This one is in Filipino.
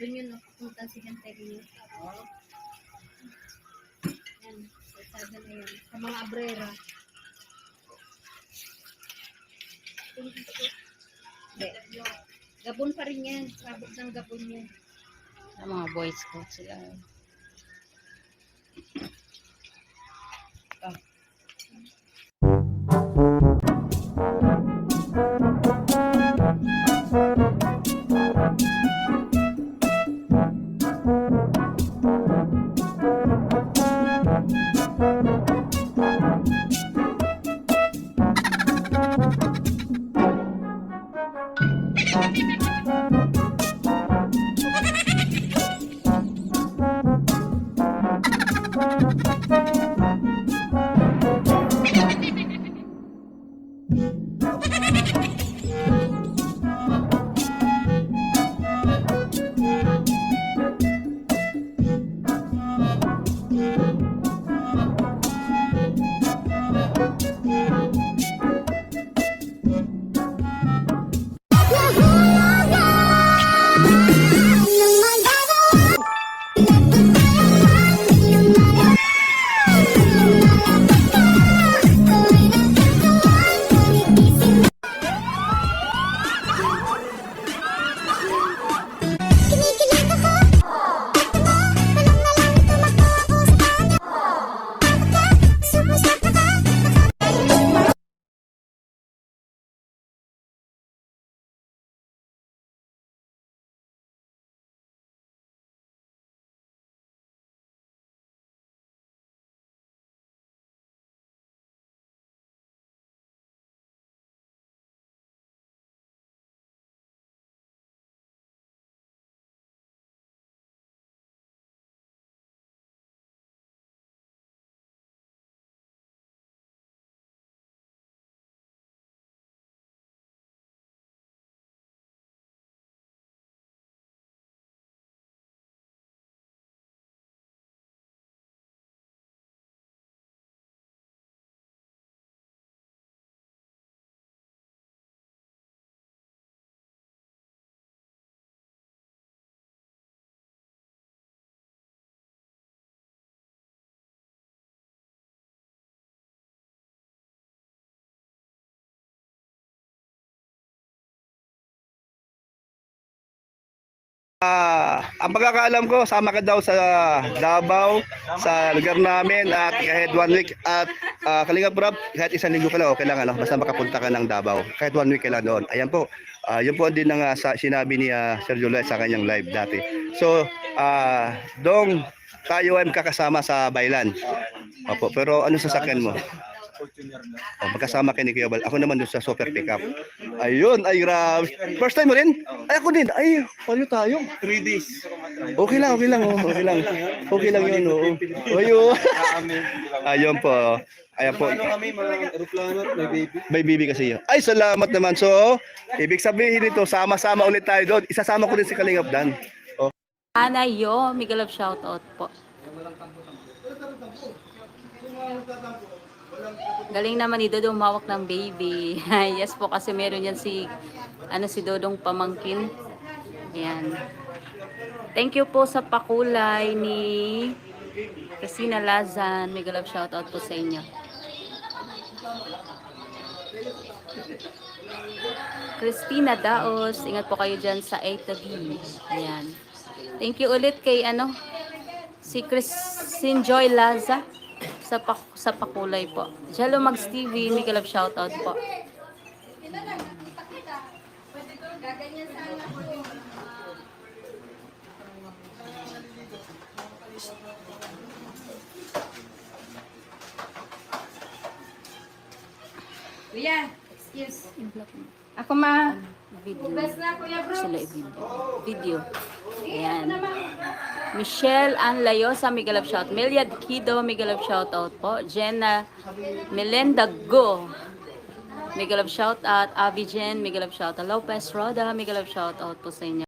Doon yun, nakapunta si Ganterio. Yan, sabi na yun. Sa mga abrera. Hindi. Gabon pa rin yan. Sabot ng Gabon yan. Sa mga boys ko sila. Ah. Ang pagkakaalam ko, sama ka daw sa Davao, sa lugar namin at kahit 1 week at Kalingap Rob, kahit 1 linggo ka lang, okay lang, ano, basta makapunta ka ng Davao, kahit 1 week ka lang doon. Ayan po, yun po din ang sinabi ni Sir Juliet sa kanyang live dati. So, dong tayo ay magkakasama sa Baylan. Opo, pero ano sasakyan mo? Oh, magkasama kayo ni Kuya Bal. Ako naman doon sa super pickup. Ayun, ay grabe. First time mo rin? Ay, ako din. Ay, paano tayo? 3 days. Okay lang, okay lang. Oh. Okay lang. Okay lang yun. Oh. Ayun. Ayun po. Ayan po. Ano kami, mga aeroplano at may baby. May bibi kasi yun. Ay, salamat naman. So, ibig sabihin nito, sama-sama ulit tayo doon. Isasama ko din si Kalingap Dan. Oh. Ana yo, Miguel of shoutout po. Galing naman ni Dodong mawak ng baby. Yes po, kasi meron yan si Dodong pamangkin. Ayan. Thank you po sa pakulay ni Casina Lazan. Miguel of shoutout po sa inyo. Christina Daos, ingat po kayo dyan sa A-Tabi. Ayan. Thank you ulit kay si Christine Joy Laza sa pakulay po. Jello Mags TV, Miguel of shoutout po. Kuya, excuse. Ako ma. Video. Hugas na, Kuya Brooks. Sila video. Ayan. Michelle Anlayosa, Miguel of shout. Meliad Kido, Miguel of shoutout po. Jenna Melenda Go, Miguel of shoutout. Avi Jen, Miguel of shoutout. Lopez Roda, Miguel of shoutout po sa inyo.